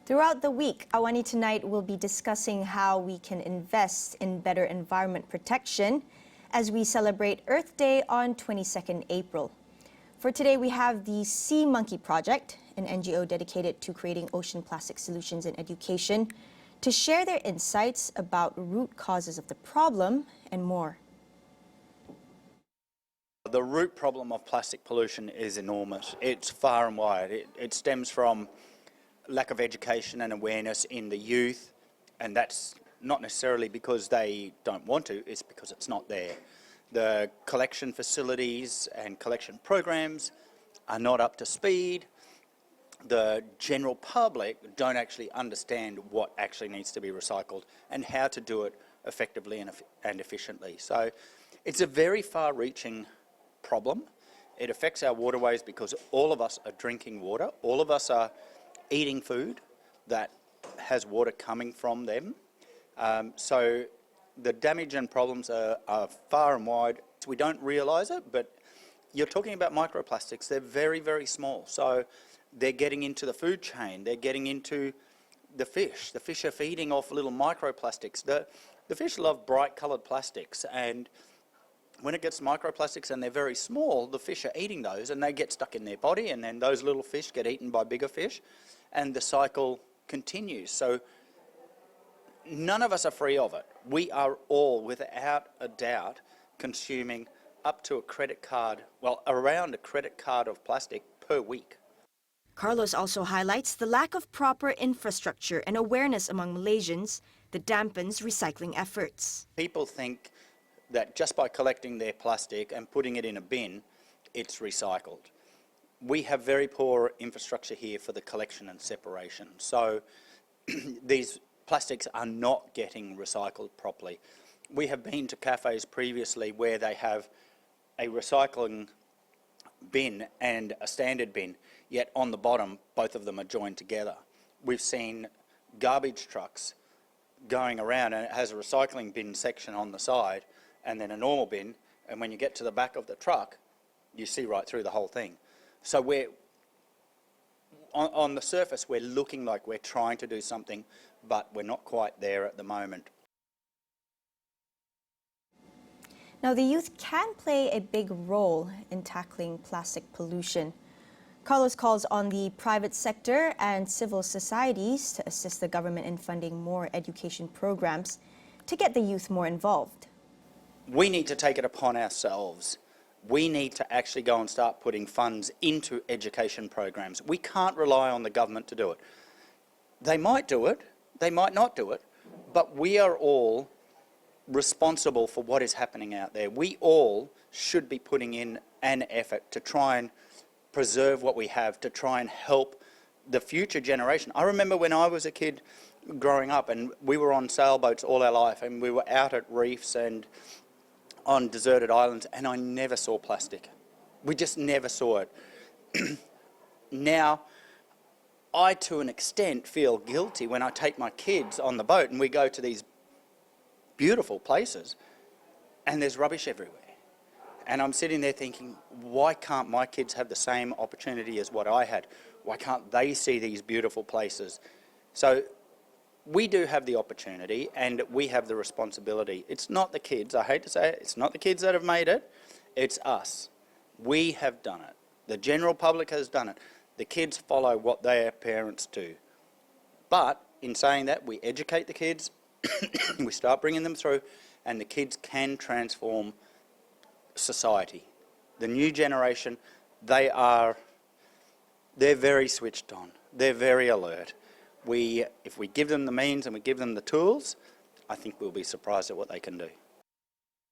Throughout the week, AWANI Tonight will be discussing how we can invest in better environment protection as we celebrate Earth Day on 22nd April. For today, we have the Sea Monkey Project, an NGO dedicated to creating ocean plastic solutions in education, to share their insights about root causes of the problem and more. The root problem of plastic pollution is enormous. It's far and wide. It stems from lack of education and awareness in the youth, and that's not necessarily because they don't want to, it's because it's not there. The collection facilities and collection programs are not up to speed. The general public don't actually understand what actually needs to be recycled and how to do it effectively and efficiently. So it's a very far-reaching problem. It affects our waterways because all of us are drinking water, all of us are eating food that has water coming from them. So the damage and problems are far and wide. We don't realise it, but you're talking about microplastics. They're very, very small. So they're getting into the food chain. They're getting into the fish. The fish are feeding off little microplastics. The fish love bright coloured plastics, and when it gets microplastics and they're very small, the fish are eating those and they get stuck in their body, and then those little fish get eaten by bigger fish, and the cycle continues. So none of us are free of it. We are all, without a doubt, consuming up to a credit card, well, around a credit card of plastic per week. Carlos also highlights the lack of proper infrastructure and awareness among Malaysians that dampens recycling efforts. People think that just by collecting their plastic and putting it in a bin, it's recycled. We have very poor infrastructure here for the collection and separation. So these plastics are not getting recycled properly. We have been to cafes previously where they have a recycling bin and a standard bin, yet on the bottom, both of them are joined together. We've seen garbage trucks going around and it has a recycling bin section on the side and then a normal bin, and when you get to the back of the truck, you see right through the whole thing. So we're, on the surface, we're looking like we're trying to do something, but we're not quite there at the moment. Now, the youth can play a big role in tackling plastic pollution. Carlos calls on the private sector and civil societies to assist the government in funding more education programs to get the youth more involved. We need to take it upon ourselves. We need to actually go and start putting funds into education programs. We can't rely on the government to do it. They might do it, they might not do it, but we are all responsible for what is happening out there. We all should be putting in an effort to try and preserve what we have, to try and help the future generation. I remember when I was a kid growing up and we were on sailboats all our life and we were out at reefs and on deserted islands, and I never saw plastic. We just never saw it. Now, I to an extent feel guilty when I take my kids on the boat and we go to these beautiful places and there's rubbish everywhere. And I'm sitting there thinking, why can't my kids have the same opportunity as what I had? Why can't they see these beautiful places? So we do have the opportunity and we have the responsibility. It's not the kids, I hate to say it, it's not the kids that have made it, it's us. We have done it. The general public has done it. The kids follow what their parents do. But in saying that, we educate the kids, we start bringing them through, and the kids can transform society. The new generation, they're very switched on, they're very alert. If we give them the means and we give them the tools, I think we'll be surprised at what they can do.